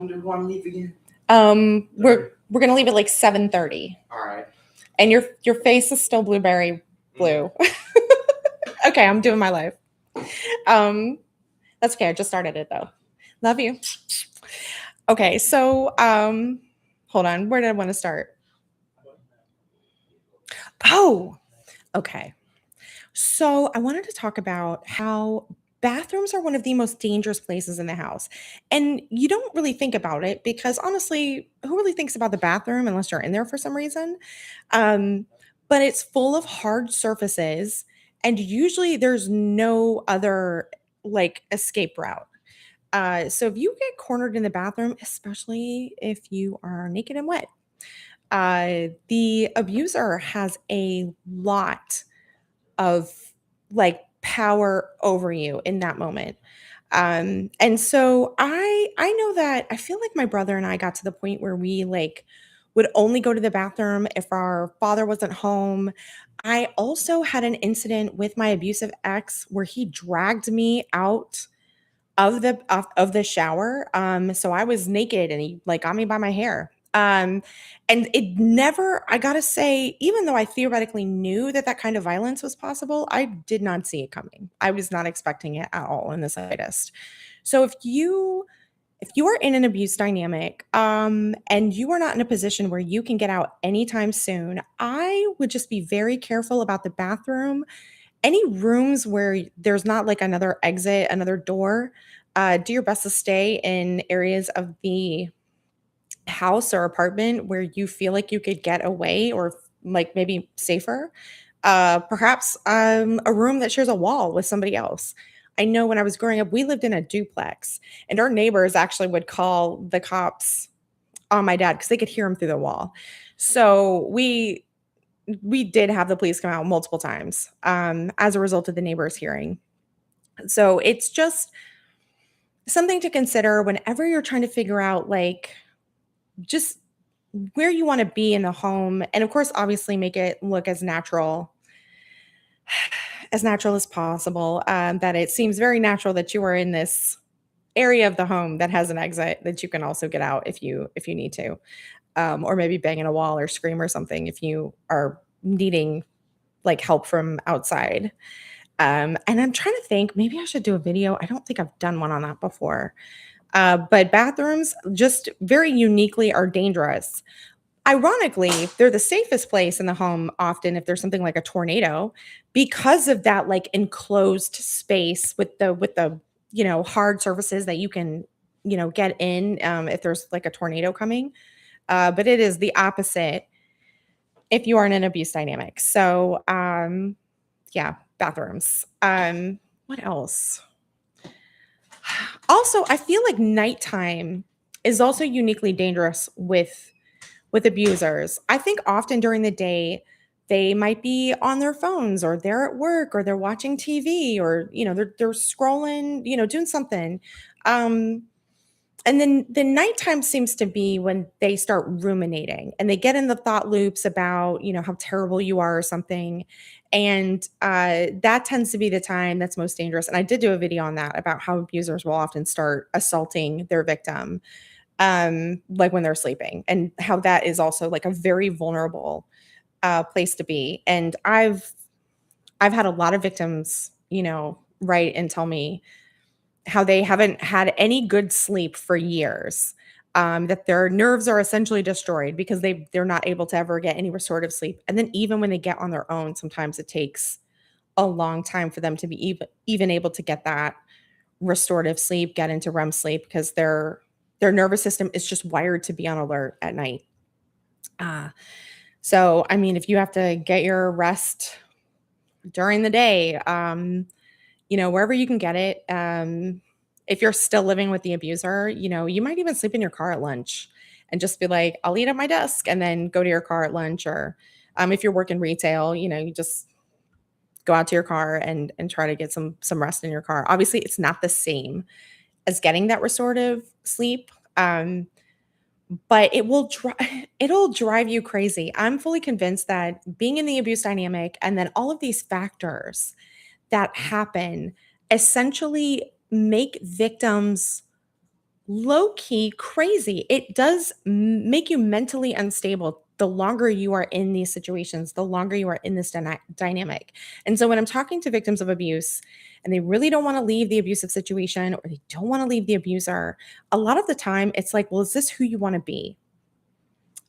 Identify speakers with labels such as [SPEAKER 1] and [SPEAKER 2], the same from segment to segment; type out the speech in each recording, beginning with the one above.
[SPEAKER 1] Do we want to leave again?
[SPEAKER 2] We're gonna leave at like 7:30.
[SPEAKER 1] All right.
[SPEAKER 2] And your face is still blueberry blue. Okay, I'm doing my life. Um, that's okay. I just started it though. Love you. Okay, so hold on. Where did I want to start? Oh, okay. So I wanted to talk about how bathrooms are one of the most dangerous places in the house. And you don't really think about it because honestly, who really thinks about the bathroom unless you're in there for some reason? Um, but it's full of hard surfaces, and usually there's no other like escape route. So if you get cornered in the bathroom, especially if you are naked and wet, the abuser has a lot of like power over you in that moment. And so I know that I feel like my brother and I got to the point where we like would only go to the bathroom if our father wasn't home. I also had an incident with my abusive ex where he dragged me out of the shower. So I was naked and he like got me by my hair. And it never, I gotta say, even though I theoretically knew that that kind of violence was possible, I did not see it coming. I was not expecting it at all in the slightest. So if you are in an abuse dynamic and you are not in a position where you can get out anytime soon, I would just be very careful about the bathroom. Any rooms where there's not like another exit, another door, do your best to stay in areas of the house or apartment where you feel like you could get away or like maybe safer. Perhaps a room that shares a wall with somebody else. I know when I was growing up, we lived in a duplex, and our neighbors actually would call the cops on my dad because they could hear him through the wall. So we did have the police come out multiple times as a result of the neighbors hearing. So it's just something to consider whenever you're trying to figure out like just where you want to be in the home, and of course obviously make it look as natural as possible. That it seems very natural that you are in this area of the home that has an exit that you can also get out if you need to, or maybe bang in a wall or scream or something if you are needing like help from outside. And I'm trying to think, maybe I should do a video. I don't think I've done one on that before. But bathrooms just very uniquely are dangerous. Ironically, they're the safest place in the home often if there's something like a tornado because of that like enclosed space with the hard surfaces that you can get in if there's like a tornado coming. But it is the opposite if you are in an abuse dynamic. So yeah, bathrooms. What else? Also, I feel like nighttime is also uniquely dangerous with abusers. I think often during the day they might be on their phones or they're at work or they're watching TV or they're scrolling, doing something. Um and then the nighttime seems to be when they start ruminating and they get in the thought loops about how terrible you are or something. And that tends to be the time that's most dangerous. And I did do a video on that about how abusers will often start assaulting their victim, like when they're sleeping, and how that is also like a very vulnerable place to be. And I've had a lot of victims write and tell me how they haven't had any good sleep for years. That their nerves are essentially destroyed because they're not able to ever get any restorative sleep. And then even when they get on their own, sometimes it takes a long time for them to be even able to get that restorative sleep, get into REM sleep because their nervous system is just wired to be on alert at night. Uh, so I mean, if you have to get your rest during the day, wherever you can get it. If you're still living with the abuser, you might even sleep in your car at lunch and just be like, I'll eat at my desk and then go to your car at lunch. Or if you're working retail, you just go out to your car and try to get some rest in your car. Obviously, it's not the same as getting that restorative sleep. But it'll drive you crazy. I'm fully convinced that being in the abuse dynamic and then all of these factors that happen essentially make victims low key crazy. It does make you mentally unstable the longer you are in these situations, the longer you are in this dynamic. And so when I'm talking to victims of abuse and they really don't want to leave the abusive situation or they don't want to leave the abuser, a lot of the time it's like, well, is this who you want to be?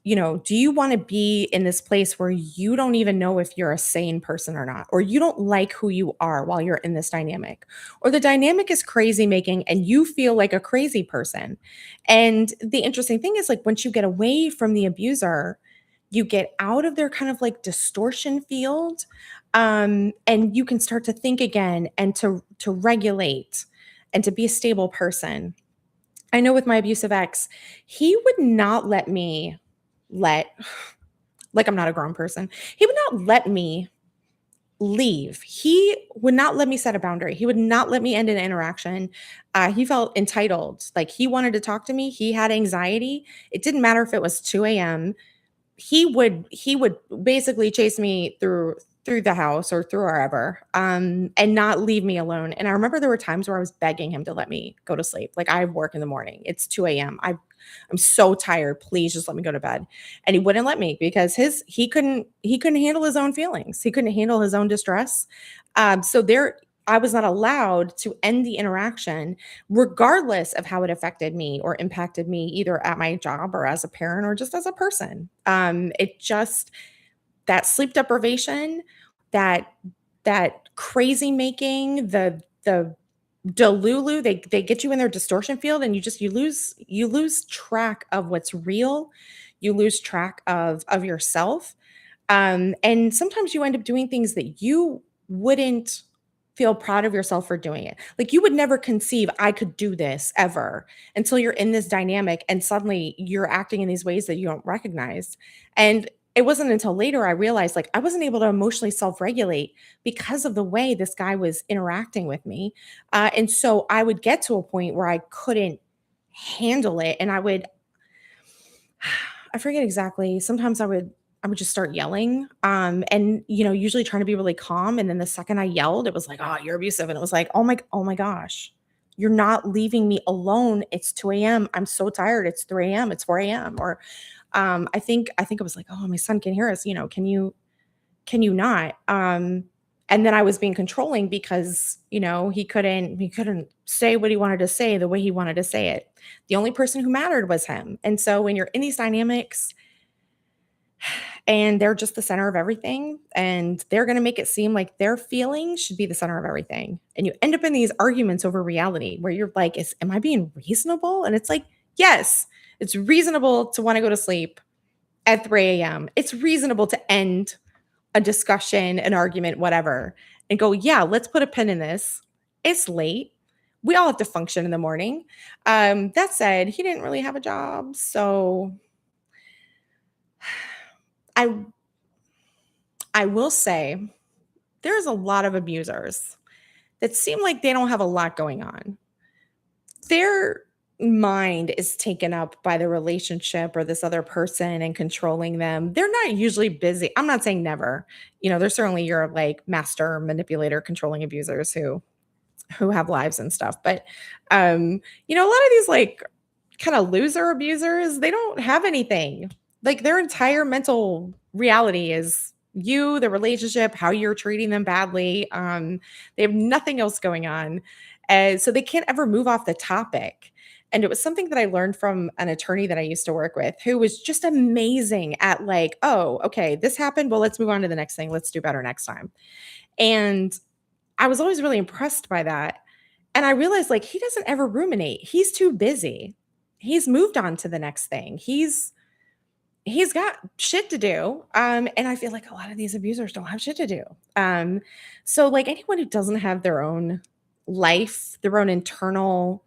[SPEAKER 2] Do you want to be in this place where you don't even know if you're a sane person or not, or you don't like who you are while you're in this dynamic, or the dynamic is crazy making and you feel like a crazy person? And the interesting thing is, like, once you get away from the abuser, you get out of their kind of like distortion field, and you can start to think again and to regulate and to be a stable person. I know with my abusive ex, he would not let me let like I'm not a grown person. He would not let me leave. He would not let me set a boundary. He would not let me end an interaction. He felt entitled. Like he wanted to talk to me. He had anxiety. It didn't matter if it was 2 a.m. He would basically chase me through the house or through wherever, and not leave me alone. And I remember there were times where I was begging him to let me go to sleep. Like, I work in the morning. It's 2 a.m. I'm so tired. Please just let me go to bed. And he wouldn't let me because he couldn't handle his own feelings. He couldn't handle his own distress. So there I was not allowed to end the interaction regardless of how it affected me or impacted me either at my job or as a parent or just as a person. It just that sleep deprivation, that that crazy making, the delulu, they get you in their distortion field and you lose track of what's real. You lose track of yourself. And sometimes you end up doing things that you wouldn't feel proud of yourself for doing it. Like, you would never conceive I could do this ever until you're in this dynamic and suddenly you're acting in these ways that you don't recognize. And it wasn't until later I realized, like, I wasn't able to emotionally self-regulate because of the way this guy was interacting with me. And so I would get to a point where I couldn't handle it and I forget exactly. Sometimes I would just start yelling, and usually trying to be really calm. And then the second I yelled, it was like, "Oh, you're abusive," and it was like, oh my gosh, you're not leaving me alone. It's 2 a.m. I'm so tired. It's 3 a.m. It's 4 a.m. Or, I think it was like, "Oh, my son can hear us. Can you not?" And then I was being controlling because, he couldn't say what he wanted to say the way he wanted to say it. The only person who mattered was him. And so when you're in these dynamics and they're just the center of everything and they're going to make it seem like their feelings should be the center of everything. And you end up in these arguments over reality where you're like, am I being reasonable? And it's like, yes, it's reasonable to want to go to sleep at 3 a.m. It's reasonable to end a discussion, an argument, whatever, and go, yeah, let's put a pin in this. It's late. We all have to function in the morning. That said, he didn't really have a job. So I I will say there's a lot of abusers that seem like they don't have a lot going on. Their mind is taken up by the relationship or this other person and controlling them. They're not usually busy. I'm not saying never. There's certainly your like master manipulator controlling abusers who have lives and stuff. But a lot of these like kind of loser abusers, they don't have anything. Like, their entire mental reality is you, the relationship, how you're treating them badly. They have nothing else going on. And so they can't ever move off the topic. And it was something that I learned from an attorney that I used to work with who was just amazing at, like, oh, okay, this happened. Well, let's move on to the next thing. Let's do better next time. And I was always really impressed by that. And I realized, like, he doesn't ever ruminate. He's too busy. He's moved on to the next thing. He's got shit to do. And I feel like a lot of these abusers don't have shit to do. So like anyone who doesn't have their own life, their own internal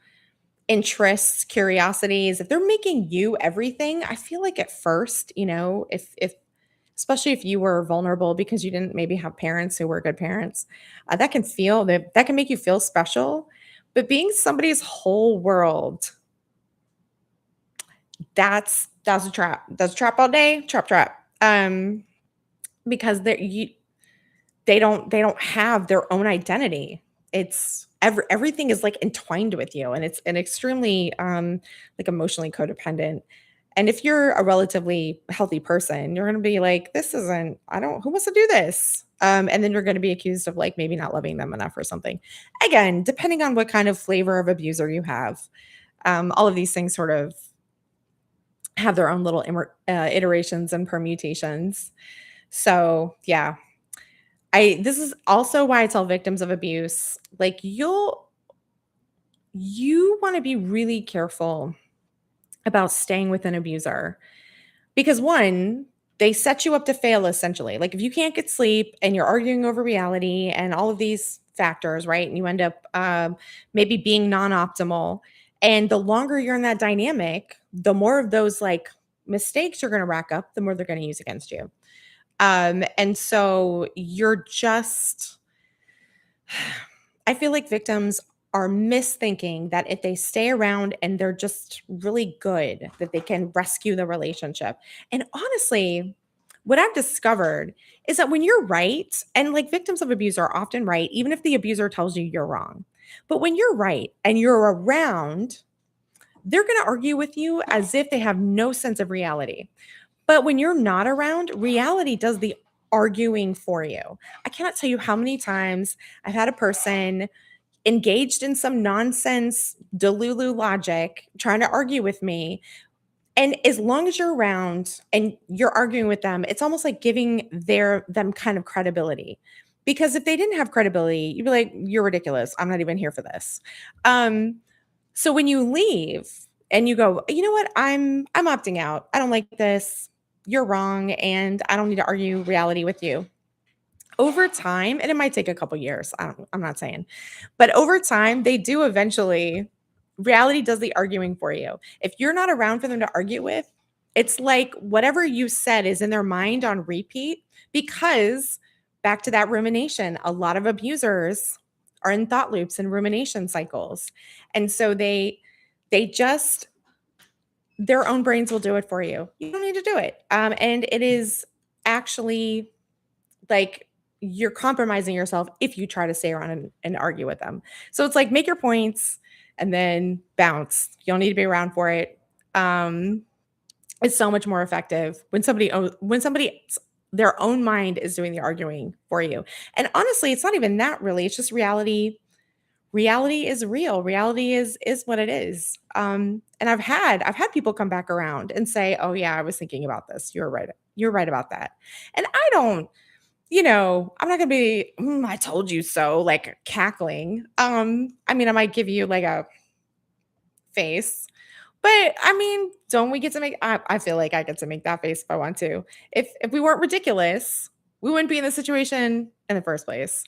[SPEAKER 2] interests, curiosities, if they're making you everything, I feel like at first, if especially if you were vulnerable because you didn't maybe have parents who were good parents, that can make you feel special. But being somebody's whole world, that's a trap. That's a trap all day. Trap, trap. Because they don't have their own identity. everything is like entwined with you, and it's an extremely like emotionally codependent. And if you're a relatively healthy person, you're going to be like, this isn't, I don't, who wants to do this? And then you're going to be accused of like maybe not loving them enough or something. Again, depending on what kind of flavor of abuser you have, all of these things sort of have their own little iterations and permutations. So yeah, this is also why I tell victims of abuse, like you want to be really careful about staying with an abuser because one, they set you up to fail essentially. Like if you can't get sleep and you're arguing over reality and all of these factors, right? And you end up maybe being non-optimal. And the longer you're in that dynamic, the more of those like mistakes you're going to rack up, the more they're going to use against you. And so you're just, I feel like victims are misthinking that if they stay around and they're just really good, that they can rescue the relationship. And honestly, what I've discovered is that when you're right, and like victims of abuse are often right, even if the abuser tells you you're wrong. But when you're right and you're around, they're going to argue with you as if they have no sense of reality. But when you're not around, reality does the arguing for you. I cannot tell you how many times I've had a person engaged in some nonsense, delulu logic, trying to argue with me. And as long as you're around and you're arguing with them, it's almost like giving them kind of credibility. Because if they didn't have credibility, you'd be like, you're ridiculous. I'm not even here for this. Um, so when you leave and you go, you know what, I'm opting out. I don't like this. You're wrong, and I don't need to argue reality with you. Over time, and it might take a couple years, I'm not saying, but over time, they do eventually reality does the arguing for you. If you're not around for them to argue with, it's like whatever you said is in their mind on repeat because back to that rumination, a lot of abusers are in thought loops and rumination cycles. And so they just their own brains will do it for you. You don't need to do it. And it is actually like you're compromising yourself if you try to stay around and argue with them. So it's like make your points and then bounce. You don't need to be around for it. Um, it's so much more effective when somebody their own mind is doing the arguing for you. And honestly, it's not even that really. It's just reality. Reality is real. Reality is what it is. And I've had people come back around and say, "Oh yeah, I was thinking about this. You're right. You're right about that." And I don't I'm not gonna be, I told you so, like cackling. I mean, I might give you like a face, but I mean, don't we get to make I feel like I get to make that face if I want to. If we weren't ridiculous, we wouldn't be in this situation in the first place.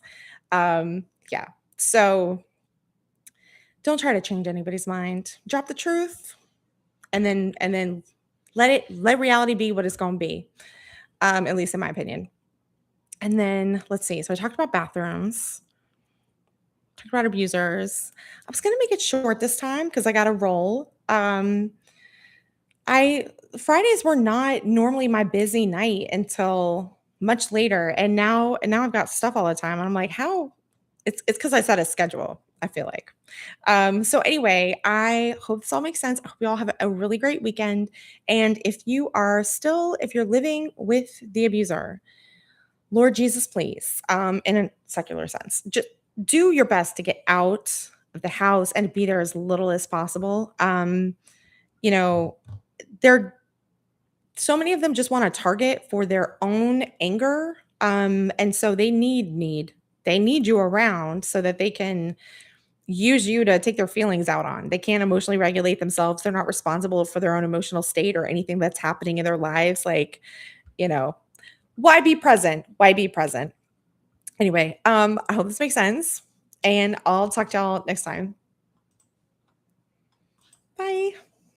[SPEAKER 2] Yeah. So don't try to change anybody's mind. Drop the truth and then let reality be what it's gonna be. At least in my opinion. And then let's see. So I talked about bathrooms, talked about abusers. I was gonna make it short this time because I got a roll. I Fridays were not normally my busy night until much later, and now I've got stuff all the time. And I'm like, how? It's because I set a schedule. I feel like. So anyway, I hope this all makes sense. I hope you all have a really great weekend. And if you're living with the abuser, Lord Jesus, please, in a secular sense, just do your best to get out of the house and be there as little as possible. You know, there so many of them just want to target for their own anger. And so they need you around so that they can use you to take their feelings out on. They can't emotionally regulate themselves. They're not responsible for their own emotional state or anything that's happening in their lives. Like, you know, why be present? Why be present? Anyway, I hope this makes sense. And I'll talk to y'all next time. Bye.